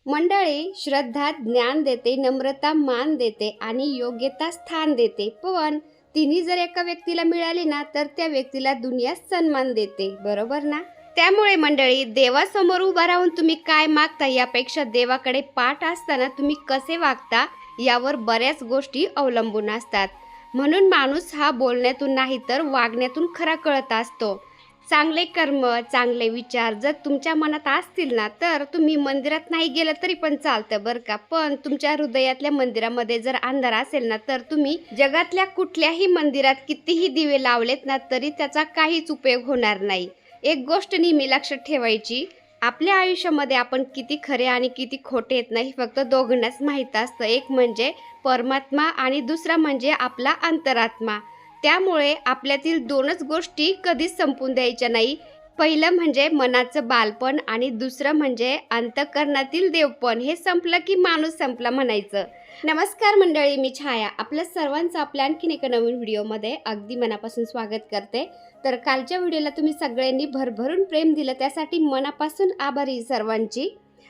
मंडळी, श्रद्धा ज्ञान देते, नम्रता मान देते आणि योग्यता स्थान देते. पण तिन्ही जर एका व्यक्तीला मिळाली ना तर त्या व्यक्तीला दुनिया सन्मान देते. बरोबर ना? त्यामुळे मंडळी, देवासमोर उभा राहून तुम्ही काय मागता यापेक्षा देवाकडे पाठ असताना तुम्ही कसे वागता यावर बऱ्याच गोष्टी अवलंबून असतात. म्हणून माणूस हा बोलण्यातून नाही तर वागण्यातून खरा कळत असतो. चांगले कर्म, चांगले विचार जर तुमच्या मनात असतील ना तर तुम्ही मंदिरात नाही गेलं तरी पण चालतं बरं का. पण तुमच्या हृदयातल्या मंदिरामध्ये जर अंधार असेल ना तर तुम्ही जगातल्या कुठल्याही मंदिरात कितीही दिवे लावलेत ना तरी त्याचा काहीच उपयोग होणार नाही. एक गोष्ट नेहमी लक्षात ठेवायची, आपल्या आयुष्यामध्ये आपण किती खरे आणि किती खोटे आहेत नाही फक्त दोघांनाच माहीत असतं. एक म्हणजे परमात्मा आणि दुसरा म्हणजे आपला अंतरात्मा. त्यामुळे आपल्यातील दोनच गोष्टी कधीच संपून द्यायच्या नाही. पहिलं म्हणजे मनाचं बालपण आणि दुसरं म्हणजे अंतःकरणातील देवपण. हे संपलं की माणूस संपला म्हणायचं. नमस्कार मंडळी, मी छाया आपल्या सर्वांचं आपल्या आणखीन एका नवीन व्हिडिओमध्ये अगदी मनापासून स्वागत करते. तर कालच्या व्हिडिओला तुम्ही सगळ्यांनी भरभरून प्रेम दिलं त्यासाठी मनापासून आभारी सर्वांची.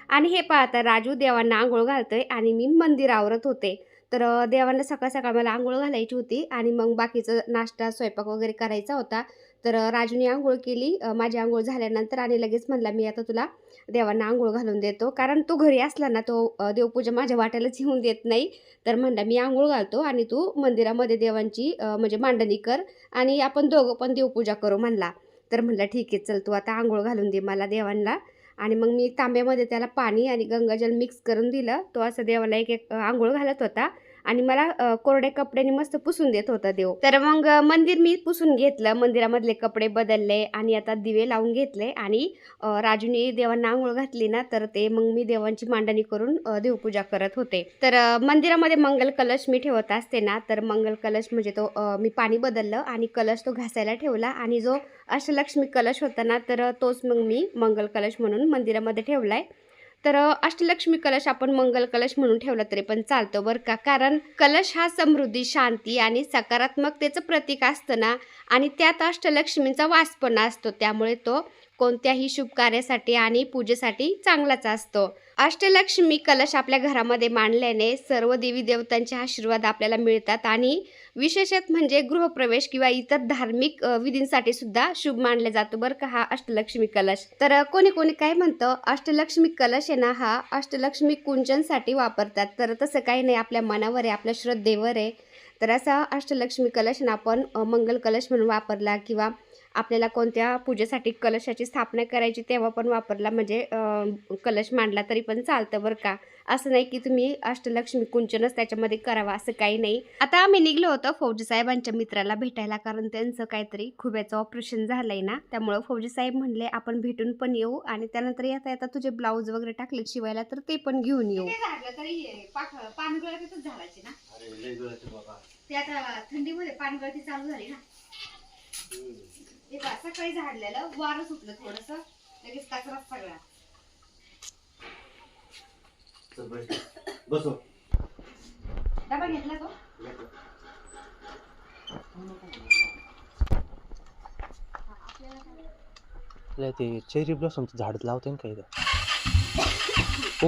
आणि हे पाहता राजू देवांना आंघोळ घालतोय आणि मी मंदिर आवरत होते. तर देवांना सकाळ सकाळ मला आंघोळ घालायची होती आणि मग बाकीचं नाश्ता स्वयंपाक वगैरे करायचा होता. तर राजूने आंघोळ केली. माझी आंघोळ झाल्यानंतर आणि लगेच म्हणला मी आता तुला देवांना आंघोळ घालून देतो, कारण तो घरी असला ना तो देवपूजा माझ्या वाट्यालाच येऊन देत नाही. तर म्हणला मी आंघोळ घालतो आणि तू मंदिरामध्ये देवांची म्हणजे मांडणी कर आणि आपण दोघं पण देवपूजा करू म्हणला. तर म्हणला ठीक आहे चल, तू आता आंघोळ घालून दे मला देवांना. आणि मग मी तांब्यामध्ये त्याला पाणी आणि गंगाजल मिक्स करून दिलं. तो असं देवाला एक एक आंघोळ घालत होता आणि मला कोरड्या कपड्याने मस्त पुसून देत होता देव. तर मग मंदिर मी पुसून घेतलं, मंदिरामधले कपडे बदलले आणि आता दिवे लावून घेतले. आणि राजूने देवांना आंघोळ घातली ना तर ते मग मी देवांची मांडणी करून देवपूजा करत होते. तर मंदिरामध्ये मंगल कलश मी ठेवत असते ना, तर मंगल कलश म्हणजे तो मी पाणी बदललं आणि कलश तो घासायला ठेवला आणि जो अष्टलक्ष्मी कलश होता ना तर तोच मग मी मंगल कलश म्हणून मंदिरामध्ये ठेवलाय. तर अष्टलक्ष्मी कलश आपण मंगल कलश म्हणून ठेवला तरी पण चालतो बरं का, कारण कलश हा समृद्धी, शांती आणि सकारात्मकतेचं प्रतीक असतं ना आणि त्यात अष्टलक्ष्मींचा वास पण असतो. त्यामुळे तो कोणत्याही शुभ कार्यासाठी आणि पूजेसाठी चांगलाच असतो. अष्टलक्ष्मी कलश आपल्या घरामध्ये मांडल्याने सर्व देवी देवतांचे आशीर्वाद आपल्याला मिळतात आणि विशेषत म्हणजे गृहप्रवेश किंवा इतर धार्मिक विधींसाठी सुद्धा शुभ मानले जातो बरं का हा अष्टलक्ष्मी कलश. तर कोणी कोणी काय म्हणतं अष्टलक्ष्मी कलश आहे ना हा अष्टलक्ष्मी कुंचनसाठी वापरतात. तर तसं काही नाही, आपल्या मनावर आहे, आपल्या श्रद्धेवर आहे. तर असा अष्टलक्ष्मी कलश ना आपण मंगल कलश म्हणून वापरला किंवा आपल्याला कोणत्या पूजेसाठी कलशाची स्थापना करायची तेव्हा पण वापरला म्हणजे कलश मांडला तरी पण चालतं बरं का. असं नाही की तुम्ही अष्टलक्ष्मी कुंचनच त्याच्यामध्ये करावा असं काही नाही. आता आम्ही निघलो होतो फौजी साहेबांच्या मित्राला भेटायला, कारण त्यांचं काहीतरी खुब्याचं ऑपरेशन झालंय ना, त्यामुळं फौजी साहेब म्हणले आपण भेटून पण येऊ आणि त्यानंतर येता येता तुझे ब्लाऊज वगैरे टाकले शिवायला तर ते पण घेऊन येऊ. पानगळतीच झाडायची ना, ते आता थंडीमध्ये पानगळती चालू झाली ना. हे बा सकाळी झाडलेलं वारं सुटलं थोडस लगेच कचरा सगळा. बसो डबा घेतला तो. ते चेरी ब्लॉसमचं झाड लावते ना काही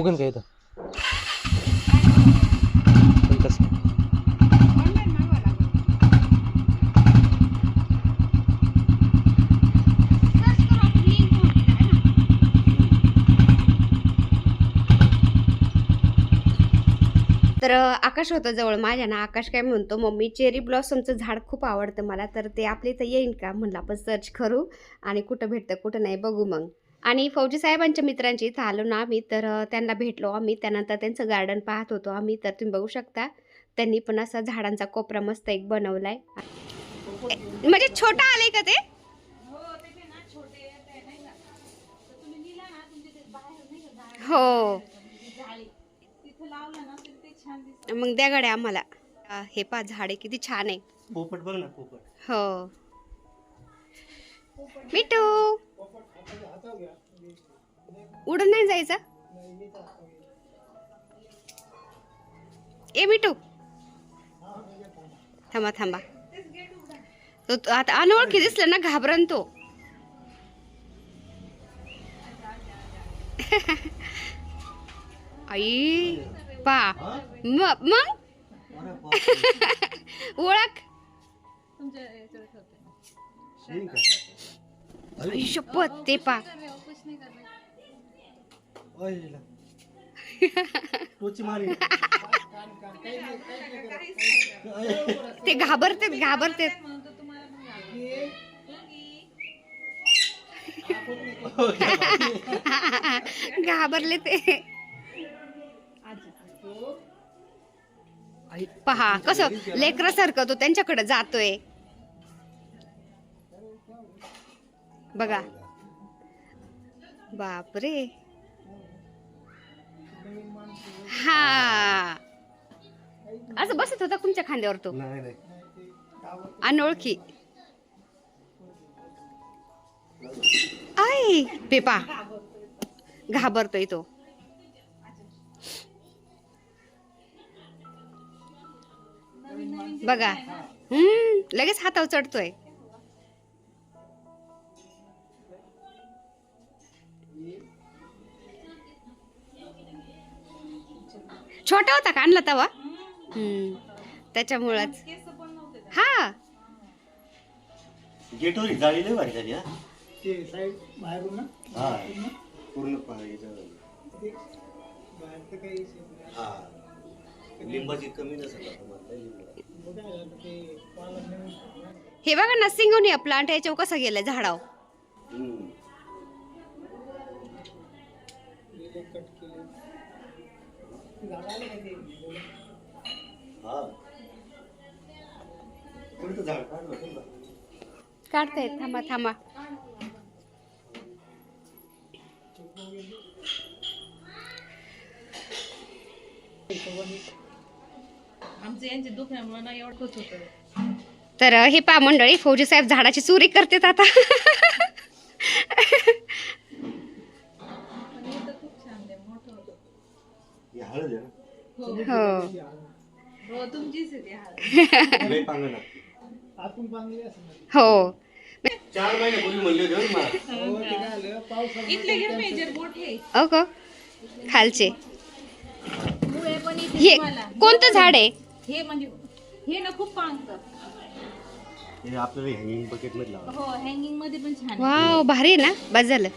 उगन काही तर आकाश होतं जवळ माझ्या ना. आकाश काय म्हणतो मम्मी चेरी ब्लॉसमचं झाड खूप आवडतं मला, तर ते आपल्या इथं येईन का म्हणलं. आपण सर्च करू आणि कुठं भेटतं कुठं नाही बघू मग. आणि फौजी साहेबांच्या मित्रांची इथं आलो ना आम्ही, तर त्यांना भेटलो आम्ही. त्यानंतर त्यांचं गार्डन पाहत होतो आम्ही. तर तुम्ही बघू शकता त्यांनी पण असा झाडांचा कोपरा मस्त एक बनवलाय. म्हणजे छोटा आलंय का ते? हो मग द्या गड्या आम्हाला. हे पा झाडे किती छान आहे. पोपट बघ ना पोपट. हो मिठू उडून नाही जायचं. ए मिठू थांबा थांबा. तो आता अनोळखी दिसलं ना घाबरन तो. आई पा मग ओळख आई शपथ ते पा ते घाबरते घाबरले ते पहा कसं लेकरासारखं तो त्यांच्याकडे जातोय बघा बापरे हा असं बसत होता तुमच्या खांद्यावर तो अनोळखी आई पेपा घाबरतोय तो बघा लगेच हातावर चढतोय छोटा होता का आणला तवा त्याच्यामुळेच हा गेटवर जाळी लय भारी झाली ते साईड बाहेरून ना हा पूर्ण पाहायचं बाहेरचं काही हा लिंबाची कमी नसेल ते पालन नवीन हे बघा ना सिंगोनिया प्लांट याच्यावर कसं गेलं झाडाव कट केले झाडाला काही हा कोणतं झाड काढलं काढतायत थांबा थांबा आमचं यांच्या दुखण्यामुळे ना एवढं होत होतं तर हे पा मंडळी फौजी साहेब झाडाची चोरी करतात आता पण इथं खूप छान आहे मोठं होतं हे हळद आहे हो हो तुमचीच आहे ती हळद ना लय पांगण आतून बांधली असं हो 4 महिन्यापूर्वी म्हणले होते बरं मला हो ते काय आलं पावसाळ्यात इथले घे मेजर बोट हे ओके खालचे मुळे पण इथे हे तुम्हाला कोणतं झाड आहे हे म्हणजे हे ना खूप पांगतं हे आपल्याला हँगिंग बकेट मध्ये लावा हो हँगिंग मध्ये पण छान आहे. वाव भारी आहे ना बस झालं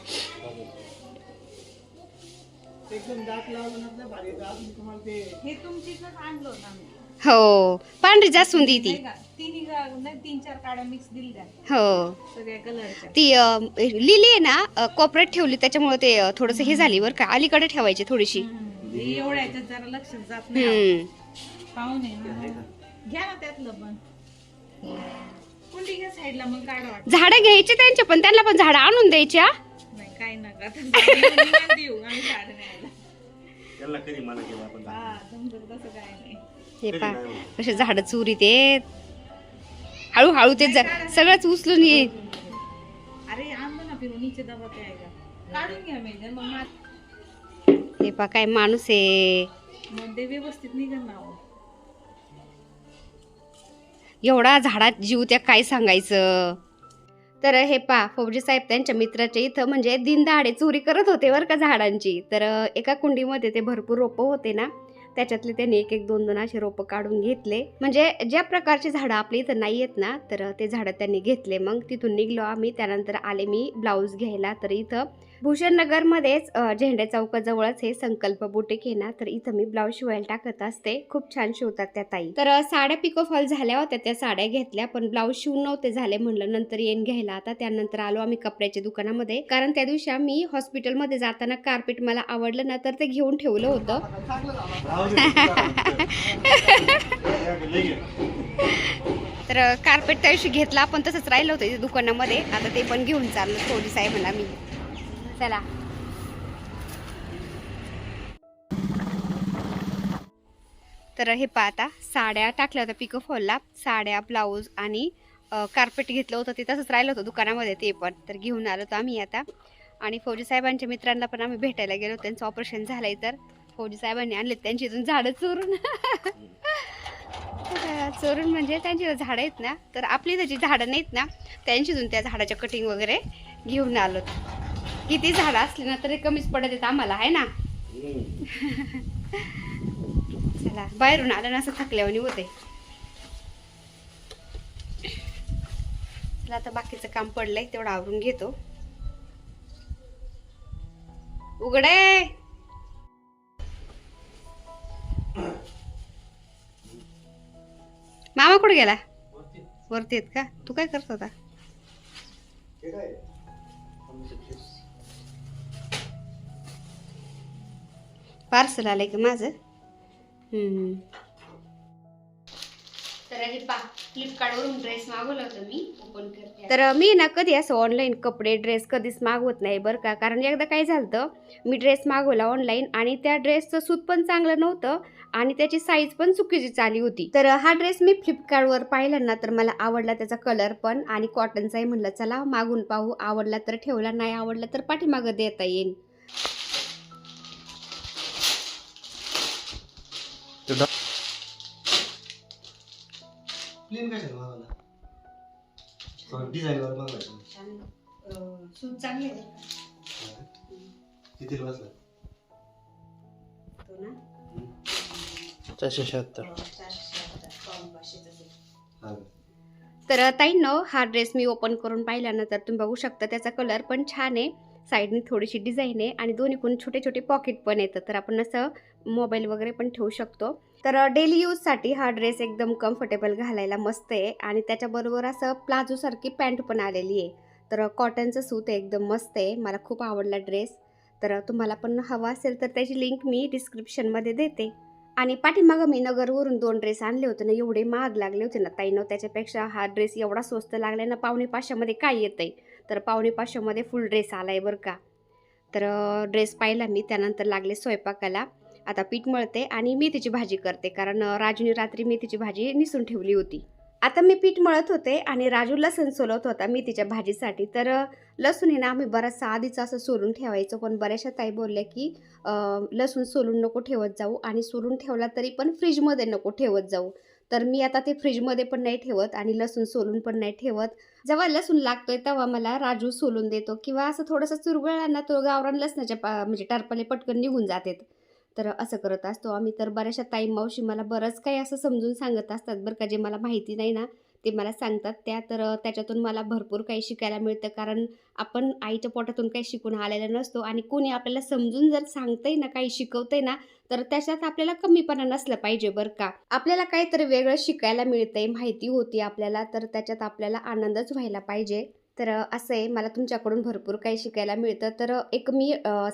एकदम दाट लावलं ना भारी अजून तुम्हाला ते हे तुमचीच आणलं होतं आम्ही हो पांढरी जास्वंदी ती नाही का? तिन्ही नाही 3-4 काड्या मिक्स दिल्या हो सगळ्या कलरच्या ती लिली आहे ना कोपऱ्यात ठेवली त्याच्यामुळे ते थोडस हे झाली बरं का अलीकडे ठेवायची थोडीशी एवढ्या याच्यात जरा लक्षात जात नाही पाहुणे ना घ्या ना त्यातलं पण कुंडी घ्या साईडला मग काढा वाटत झाडं घ्यायचे त्यांचे पण त्यांना पण झाडं आणून द्यायच्या नाही काय नका निवांत देऊ आम्ही झाड न्यायला त्याला कधी मना केलं आपण हा तुमचं तसं काय नाही हे पा कसे झाडं चोरीत येत हळूहळू ते सगळंच उचलून ये अरे आणलं ना फिरून नीचे दबा ते आहे का काढून घ्या मेजर मग हे पा काय माणूस आहे मध्ये व्यवस्थित निघन ना हो. एवढा झाडात जीव त्या काय सांगायचं तर हे पा फौजी साहेब त्यांच्या मित्राच्या इथं म्हणजे दिनदहाडे चोरी करत होते बरं का झाडांची तर एका कुंडीमध्ये ते भरपूर रोपं होते ना त्याच्यातले त्यांनी 1-1 2-2 असे रोपं काढून घेतले म्हणजे ज्या प्रकारचे झाडं आपल्या इथं नाही आहेत ना तर ते झाडं त्यांनी घेतले मग तिथून निघलो आम्ही त्यानंतर आले मी ब्लाऊज घ्यायला तर इथं भूषणनगरमध्येच झेंडे चौकाजवळच हे संकल्प बुटीक आहे ना तर इथं मी ब्लाऊज शिवायला टाकत असते खूप छान शिवतात त्या ताई तर साड्या पिको फॉल झाल्या होत्या त्या साड्या घेतल्या पण ब्लाऊज शिवून नव्हते झाले म्हणलं नंतर येईन घ्यायला आता त्यानंतर आलो आम्ही कपड्याच्या दुकानामध्ये कारण त्या दिवशी आम्ही हॉस्पिटलमध्ये जाताना कार्पेट मला आवडलं ना तर ते घेऊन ठेवलं होतं तर कार्पेट त्या दिवशी घेतला पण तसंच राहिलं होतं इथे दुकानामध्ये आता ते पण घेऊन चाललो थोडी साहेबांना मी चला तर हे पाहता साड्या टाकल्या होत्या पिको फॉलला साड्या ब्लाऊज आणि कार्पेट घेतलं होतं ते तसंच राहिलं होतं दुकानामध्ये ते पण तर घेऊन आलो होतो आम्ही आता आणि फौजी साहेबांच्या मित्रांना पण आम्ही भेटायला गेलो त्यांचं ऑपरेशन झालंय तर फौजी साहेबांनी आणले त्यांची इथून झाडं चोरून चोरून म्हणजे त्यांची झाडं आहेत ना तर आपली त्याची झाडं नाहीत ना त्यांची इथून त्या झाडाच्या कटिंग वगैरे घेऊन आलो किती झाडं असली ना तरी कमीच पडत येत आम्हाला आहे ना चला बाहेरून आलं ना असं थकल्यावानी होते. चला आता बाकीचं काम पडलंय तेवढं आवरून घेतो. उघडे मामा कुठे गेला? वरती आहेत का? तू काय करत होता? पार्सल आलंय का माझं? तर हे पा फ्लिपकार्टवरून ड्रेस मागवला होता मी, ओपन करते. तर मी ना कधी असं ऑनलाईन कपडे ड्रेस कधीच मागवत नाही बरं का. कारण एकदा काय झालं, मी ड्रेस मागवला ऑनलाईन आणि त्या ड्रेसचं सूत पण चांगलं नव्हतं आणि त्याची साईज पण चुकीची आली होती. तर हा ड्रेस मी फ्लिपकार्टवर पाहिला ना तर मला आवडला, त्याचा कलर पण आणि कॉटनचाही. म्हणलं चला मागून पाहू, आवडला तर ठेवला, नाही आवडला तर पाठीमागं देता येईल. प्लेन काय मागवला? डिझाईन वर मागवायचं. सूत चांगले किती वाजला? 476. तर ताईंनो हा ड्रेस मी ओपन करून पाहिला ना तर तुम्ही बघू शकता त्याचा कलर पण छान आहे, साईडने थोडीशी डिझाईन आहे आणि दोन्हीकडून छोटे छोटे पॉकेट पण येतं. तर आपण असं मोबाईल वगैरे पण ठेवू शकतो. तर डेली यूजसाठी हा ड्रेस एकदम कम्फर्टेबल घालायला मस्त आहे आणि त्याच्याबरोबर असं प्लाझोसारखी पॅन्ट पण आलेली आहे. तर कॉटनचं सूत आहे, एकदम मस्त आहे, मला खूप आवडला ड्रेस. तर तुम्हाला पण हवा असेल तर त्याची लिंक मी डिस्क्रिप्शनमध्ये देते. आणि पाठीमागं मी नगरवरून 2 ड्रेस आणले होते ना, एवढे महाग लागले होते ना ताईनो, त्याच्यापेक्षा हा ड्रेस एवढा स्वस्त लागला ना. 450 काय येतं आहे, तर 450 फुल ड्रेस आला आहे बरं का. तर ड्रेस पाहिला मी, त्यानंतर लागले स्वयंपाकाला. आता पीठ मळते आणि मेथीची भाजी करते, कारण राजूने रात्री मेथीची भाजी निसून ठेवली होती. आता मी पीठ मळत होते आणि राजू लसूण सोलत होता मेथीच्या भाजीसाठी. तर लसूण आहे ना आम्ही बराचसा आधीच असं सोलून ठेवायचो, पण बऱ्याचशा ताई बोलल्या की लसूण सोलून नको ठेवत जाऊ आणि सोलून ठेवला तरी पण फ्रीजमध्ये नको ठेवत जाऊ. तर मी आता ते फ्रीजमध्ये पण नाही ठेवत आणि लसूण सोलून पण नाही ठेवत. जेव्हा लसूण लागतोय तेव्हा मला राजू सोलून देतो किंवा असं थोडंसं चुरगळला ना तो गावरान लसणाच्या म्हणजे टरपले पटकन निघून जातात. तर असं करत असतो आम्ही. तर बऱ्याचशा ताई मावशी मला बरंच काही असं समजून सांगत असतात बरं का, जे मला माहिती नाही ना ते मला सांगतात त्या. तर त्याच्यातून मला भरपूर काही शिकायला मिळतं, कारण आपण आईच्या पोटातून काही शिकून आलेलं नसतो आणि कोणी आपल्याला समजून जर सांगतंय ना, काही शिकवतंय ना, तर त्याच्यात आपल्याला कमीपणा नसलं पाहिजे बरं का. आपल्याला काहीतरी वेगळं शिकायला मिळतंय, माहिती होती आपल्याला, तर त्याच्यात आपल्याला आनंदच व्हायला पाहिजे. तर असं आहे, मला तुमच्याकडून भरपूर काही शिकायला मिळतं. तर एक मी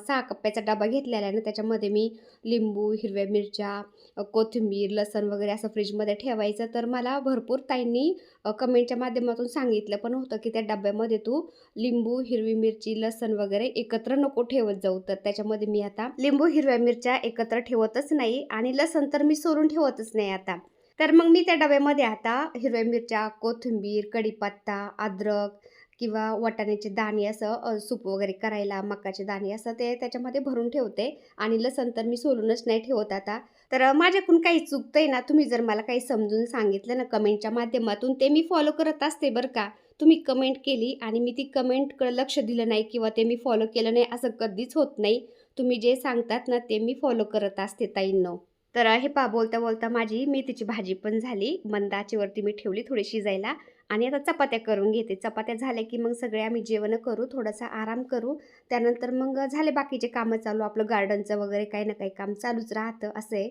6 कप्प्याचा डबा घेतलेला आहे ना, त्याच्यामध्ये मी लिंबू, हिरव्या मिरच्या, कोथिंबीर, लसण वगैरे असं फ्रीजमध्ये ठेवायचं. तर मला भरपूर ताईंनी कमेंटच्या माध्यमातून सांगितलं पण होतं की त्या डब्यामध्ये तू लिंबू, हिरवी मिरची, लसण वगैरे एकत्र नको ठेवत जाऊ. तर त्याच्यामध्ये मी आता लिंबू, हिरव्या मिरच्या एकत्र ठेवतच नाही आणि लसण तर मी सोलून ठेवतच नाही आता. तर मग मी त्या डब्यामध्ये आता हिरव्या मिरच्या, कोथिंबीर, कढीपत्ता, अद्रक किंवा वाटाण्याचे दाणे असं सूप वगैरे करायला, मकाचे दाणे असं ते त्याच्यामध्ये भरून ठेवते आणि लसण तर मी सोलूनच नाही ठेवत आता. तर माझ्याकडून काही चुकतंय ना, तुम्ही जर मला काही समजून सांगितलं ना कमेंटच्या माध्यमातून, ते मी फॉलो करत असते बरं का. तुम्ही कमेंट केली आणि मी ती कमेंटकडे लक्ष दिलं नाही किंवा ते मी फॉलो केलं नाही असं कधीच होत नाही. तुम्ही जे सांगतात ना ते मी फॉलो करत असते ताईंनो. तर हे पहा बोलता बोलता माझी मेथीची भाजी पण झाली, मंद आचेवरती मी ठेवली थोडी शिजायला आणि आता चपात्या करून घेते. चपात्या झाल्या की मग सगळे आम्ही जेवण करू, थोडासा आराम करू, त्यानंतर मग झाले बाकीचे कामं चालू, आपलं गार्डनचं वगैरे काही ना काही काम चालूच राहतं असं आहे.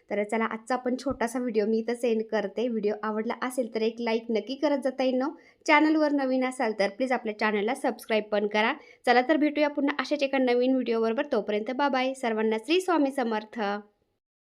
तर चला आजचा पण छोटासा व्हिडिओ मी इथं सेंड करते. व्हिडिओ आवडला असेल तर एक लाईक नक्की करत जाता येईल. चॅनलवर नवीन असाल तर प्लीज आपल्या चॅनलला सबस्क्राईब पण करा. चला तर भेटूया पुन्हा अशाच एका नवीन व्हिडिओबरोबर. तोपर्यंत बाय बाय. सर्वांना श्री स्वामी समर्थ.